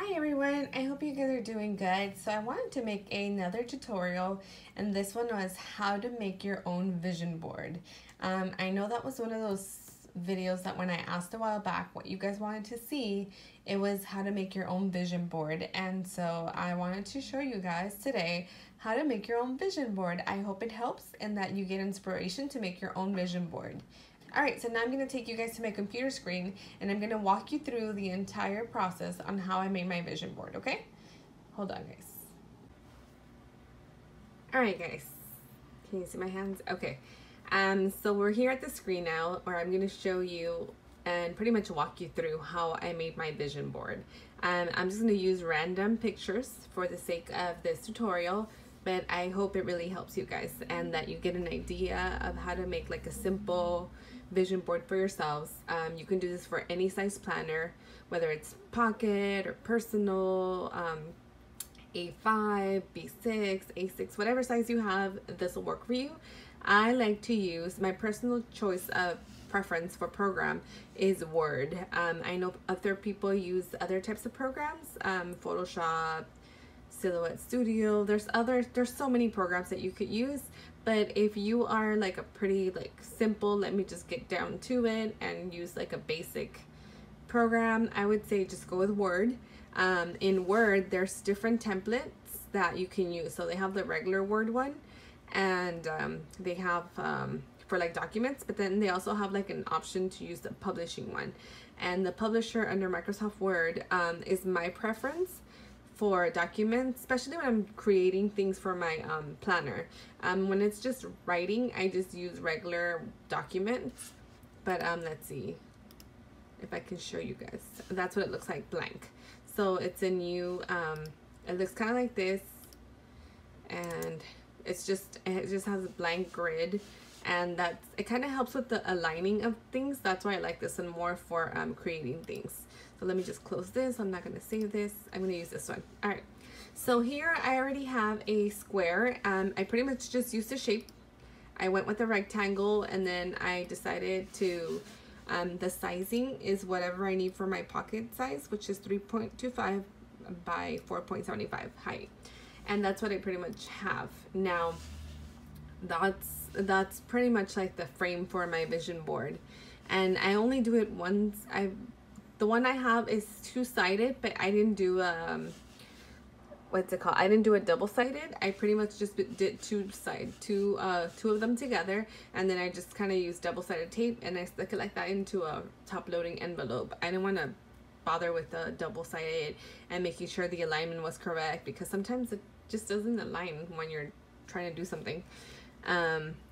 Hi everyone, I hope you guys are doing good. So I wanted to make another tutorial, and this one was how to make your own vision board. I know that was one of those videos that when I asked a while back what you guys wanted to see, it was how to make your own vision board. And so I wanted to show you guys today how to make your own vision board. I hope it helps and that you get inspiration to make your own vision board. Alright, so now I'm going to take you guys to my computer screen and I'm going to walk you through the entire process on how I made my vision board, okay? Hold on, guys. Alright, guys. Can you see my hands? Okay. So we're here at the screen now where I'm going to show you and pretty much walk you through how I made my vision board. I'm just going to use random pictures for the sake of this tutorial, but I hope it really helps you guys and that you get an idea of how to make like a simple vision board for yourselves. You can do this for any size planner, whether it's pocket or personal, A5, B6, A6, whatever size you have, this will work for you. I like to use my personal choice of preference for program is Word. I know other people use other types of programs, Photoshop, Silhouette Studio. There's so many programs that you could use, but if you are like a pretty simple, let me just get down to it and use like a basic program, I would say just go with Word. In Word there's different templates that you can use. So they have the regular Word one, and they have for like documents, but then they also have like an option to use the publishing one, and the publisher under Microsoft Word is my preference for documents, especially when I'm creating things for my planner. When it's just writing, I just use regular documents, but let's see if I can show you guys. That's what it looks like, blank. So it's a new it looks kind of like this, and it just has a blank grid, and it kind of helps with the aligning of things. That's why I like this one more for creating things. So let me just close this. I'm not going to save this. I'm going to use this one. All right. So here I already have a square. I pretty much just used a shape. I went with a rectangle, and then I decided to, the sizing is whatever I need for my pocket size, which is 3.25 by 4.75 height. And that's what I pretty much have. Now, that's pretty much like the frame for my vision board. And I only do it once. The one I have is two-sided, but I didn't do what's it called? I didn't do it double-sided. I pretty much just did two of them together, and then I just kind of used double-sided tape and I stuck it like that into a top-loading envelope. I didn't want to bother with the double-sided and making sure the alignment was correct, because sometimes it just doesn't align when you're trying to do something.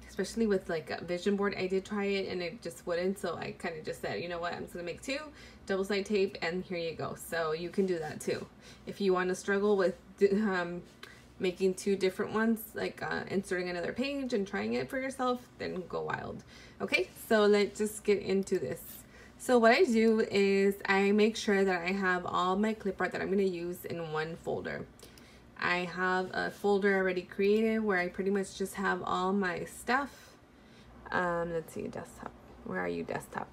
Especially with like a vision board, I did try it and it just wouldn't, so I kind of just said, you know what, I'm just gonna make two double-sided tape, and here you go. So you can do that too if you want to struggle with making two different ones, like inserting another page and trying it for yourself, then go wild. Okay, so let's just get into this. So what I do is I make sure that I have all my clip art that I'm going to use in one folder. I have a folder already created where I pretty much just have all my stuff. Let's see, desktop. Where are you, desktop?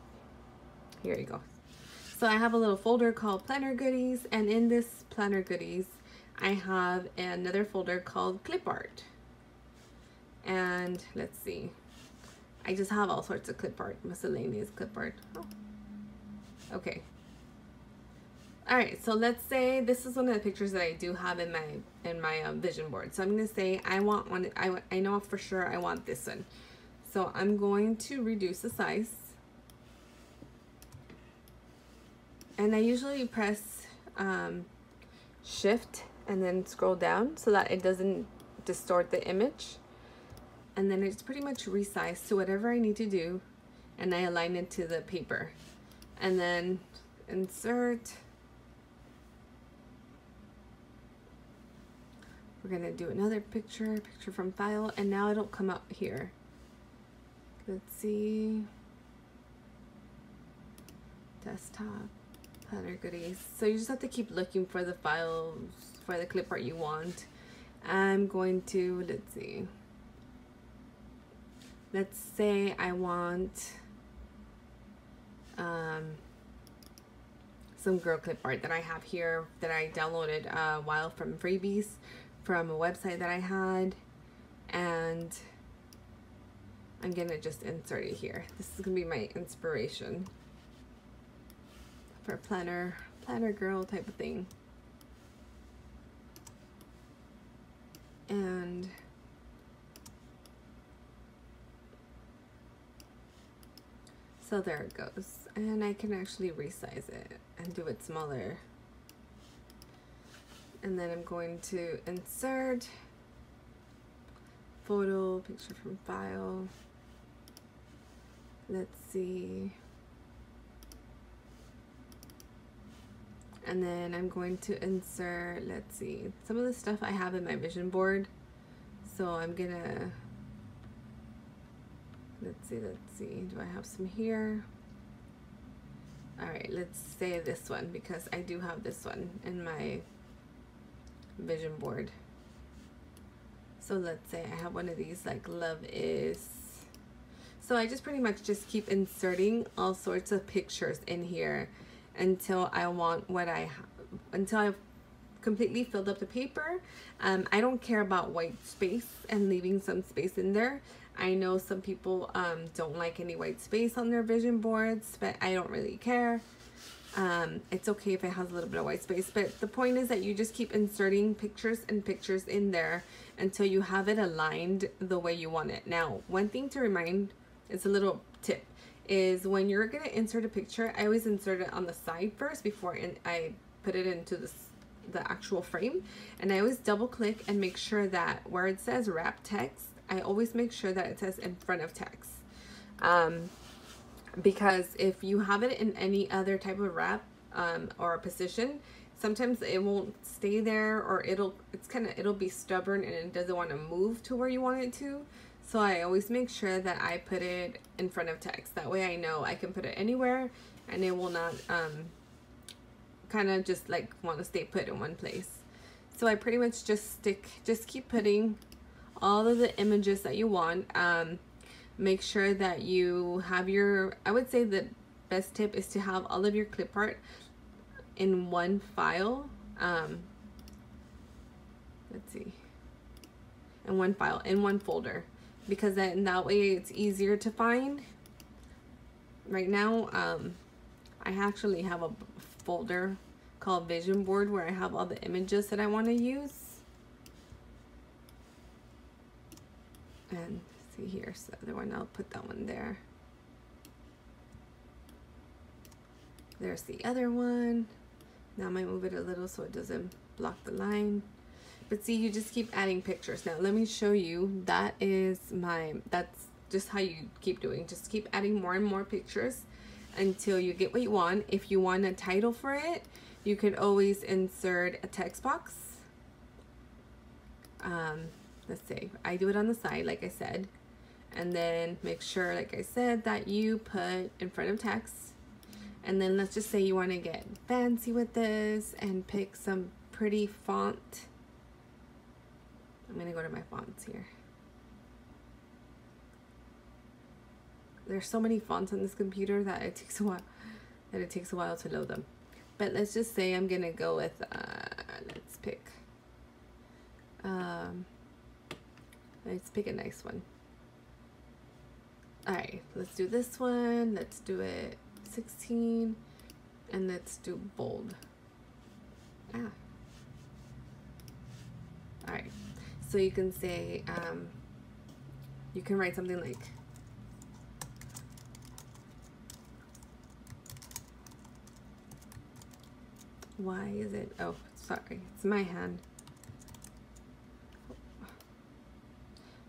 Here you go. So I have a little folder called Planner Goodies, and in this Planner Goodies, I have another folder called Clip Art. And let's see, I just have all sorts of clip art, miscellaneous clip art. Oh. Okay. All right, so let's say this is one of the pictures that I do have in my vision board. So I'm gonna say I want one. I know for sure I want this one. So I'm going to reduce the size, and I usually press Shift and then scroll down so that it doesn't distort the image. And then it's pretty much resized to whatever I need to do, and I align it to the paper, and then insert. We're gonna do another picture from file, and now it'll come up here. Let's see, desktop, Planner Goodies. So you just have to keep looking for the files for the clip art you want. I'm going to, let's see, let's say I want some girl clip art that I have here that I downloaded a while from freebies from a website that I had, and I'm gonna just insert it here. This is gonna be my inspiration for planner girl type of thing. And so there it goes, and I can actually resize it and do it smaller. And then I'm going to insert photo, picture from file. Let's see. And then I'm going to insert, let's see, some of the stuff I have in my vision board. So I'm gonna, let's see, do I have some here? All right, let's say this one, because I do have this one in my vision board. So let's say I have one of these, like love is. So I just pretty much just keep inserting all sorts of pictures in here until I want what I have, until I've completely filled up the paper. I don't care about white space and leaving some space in there. I know some people don't like any white space on their vision boards, but I don't really care. It's okay if it has a little bit of white space, but the point is that you just keep inserting pictures and pictures in there until you have it aligned the way you want it. Now, one thing to remind, it's a little tip, is when you're gonna insert a picture, I always insert it on the side first before I put it into the actual frame. And I always double click and make sure that where it says wrap text, I always make sure that it says in front of text. Because if you have it in any other type of wrap or position, sometimes it won't stay there, or it'll be stubborn and it doesn't want to move to where you want it to. So I always make sure that I put it in front of text. That way I know I can put it anywhere and it will not kind of just like want to stay put in one place. So I pretty much just keep putting all of the images that you want. Make sure that you have your, I would say the best tip is to have all of your clip art in one file. Let's see, in one file, in one folder, because then that way it's easier to find. Right now, I actually have a folder called Vision Board where I have all the images that I want to use. And see, here's the other one. I'll put that one there. There's the other one. Now I might move it a little so it doesn't block the line. But see, you just keep adding pictures. Now let me show you. That's just how you keep doing. Just keep adding more and more pictures until you get what you want. If you want a title for it, you could always insert a text box. Let's say I do it on the side, like I said, and then make sure, like I said, that you put in front of text. And then let's just say you want to get fancy with this and pick some pretty font. I'm gonna go to my fonts here. There's so many fonts on this computer that it takes a while to load them. But let's just say I'm gonna go with let's pick a nice one. All right, let's do this one. Let's do it 16, and let's do bold. All right, so you can say you can write something like why is it, oh sorry, it's my hand.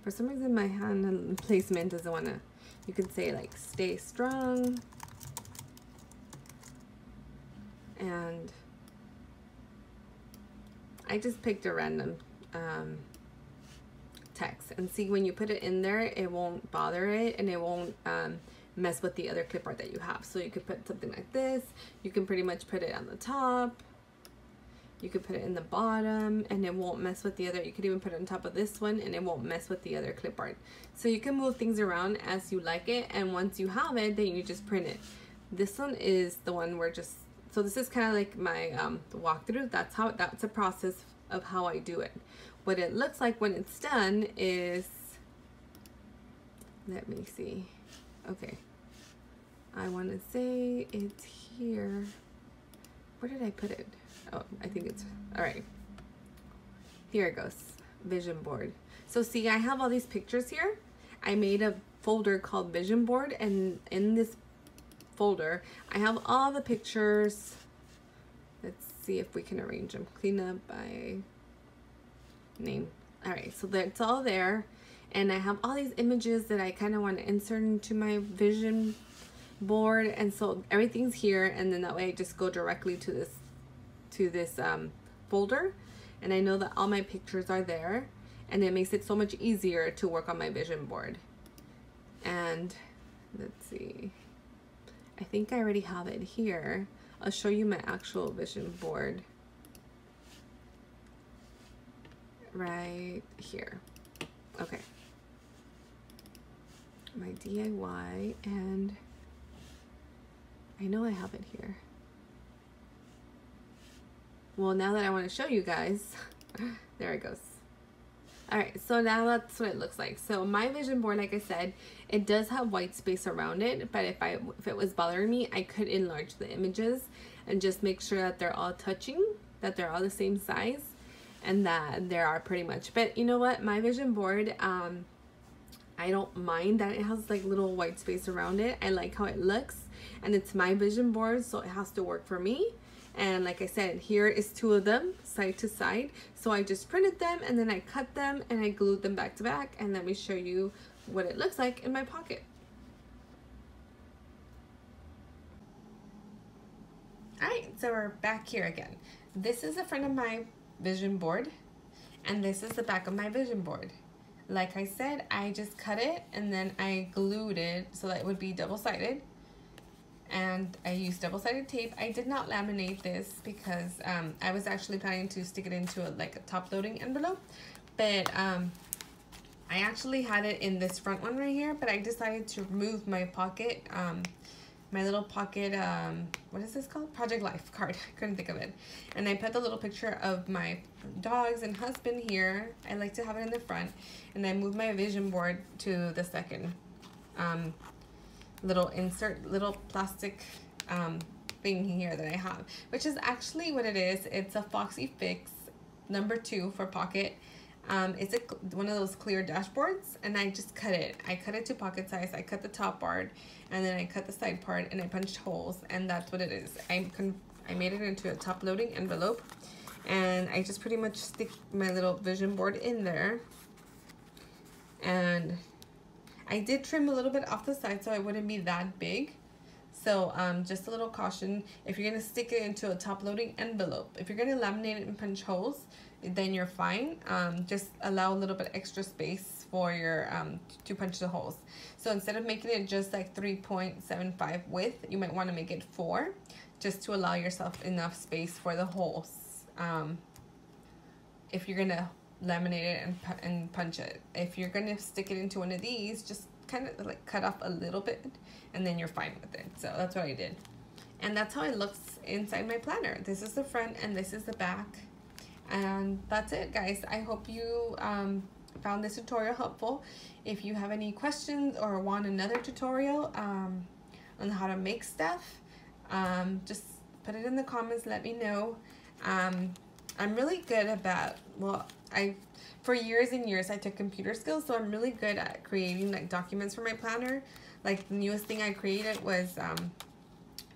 For some reason my hand and placement doesn't want to, you can say like stay strong, and I just picked a random text, and see, when you put it in there, it won't bother it, and it won't mess with the other clip art that you have. So you could put something like this. You can pretty much put it on the top. You could put it in the bottom, and it won't mess with the other. You could even put it on top of this one, and it won't mess with the other clip art. So you can move things around as you like it, and once you have it, then you just print it. This one is the one where just So this is kind of like my walkthrough. That's a process of how I do it. What it looks like when it's done is, let me see. Okay. I want to say it's here. Where did I put it? Oh, I think it's, all right. Here it goes, vision board. So see, I have all these pictures here. I made a folder called vision board, and in this folder, I have all the pictures. Let's see if we can arrange them. Clean up by name. All right, so that's all there. And I have all these images that I kind of want to insert into my vision board, and so everything's here, and then that way I just go directly to this folder, and I know that all my pictures are there, and it makes it so much easier to work on my vision board. And let's see, I think I already have it here. I'll show you my actual vision board right here. Okay, my DIY, and I know I have it here. Well, now that I want to show you guys, there it goes. All right, so now that's what it looks like. So my vision board, like I said, it does have white space around it, but if it was bothering me, I could enlarge the images and just make sure that they're all touching, that they're all the same size, and that there are pretty much. But you know what, my vision board, I don't mind that it has like little white space around it. I like how it looks, and it's my vision board, so it has to work for me. And like I said, here is 2 of them side to side. So I just printed them, and then I cut them and I glued them back to back. And let me show you what it looks like in my pocket. All right, so we're back here again. This is the front of my vision board, and this is the back of my vision board. Like I said, I just cut it and then I glued it so that it would be double-sided. And I used double-sided tape. I did not laminate this because I was actually planning to stick it into like a top-loading envelope, but I actually had it in this front one right here, but I decided to remove my pocket, my little pocket, what is this called? Project Life card. I couldn't think of it. And I put the little picture of my dogs and husband here. I like to have it in the front, and I moved my vision board to the second little insert, little plastic thing here that I have, which is actually what it is. It's a Foxy Fix #2 for pocket. It's one of those clear dashboards, and I just cut it. I cut it to pocket size. I cut the top part, and then I cut the side part, and I punched holes, and that's what it is. I made it into a top loading envelope, and I just pretty much stick my little vision board in there. And I did trim a little bit off the side so it wouldn't be that big. So just a little caution, if you're gonna stick it into a top loading envelope, if you're gonna laminate it and punch holes, then you're fine. Just allow a little bit extra space for your to punch the holes. So instead of making it just like 3.75 width, you might want to make it 4, just to allow yourself enough space for the holes. If you're gonna laminate it and punch it, if you're gonna stick it into one of these, just kind of like cut off a little bit, and then you're fine with it. So that's what I did, and that's how it looks inside my planner. This is the front and this is the back, and that's it, guys. I hope you found this tutorial helpful. If you have any questions or want another tutorial on how to make stuff, just put it in the comments, let me know. I'm really good about, well, for years and years I took computer skills, so I'm really good at creating like documents for my planner. Like the newest thing I created was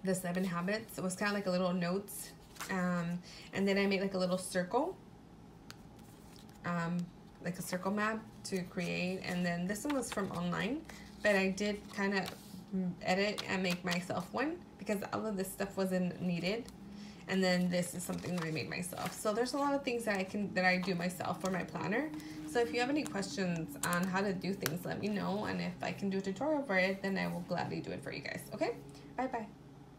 the 7 habits. It was kind of like a little notes, and then I made like a little circle, like a circle map to create. And then this one was from online, but I did kind of edit and make myself one because all of this stuff wasn't needed. And then this is something that I made myself. So there's a lot of things that I do myself for my planner. So if you have any questions on how to do things, let me know. And if I can do a tutorial for it, then I will gladly do it for you guys. Okay, bye bye.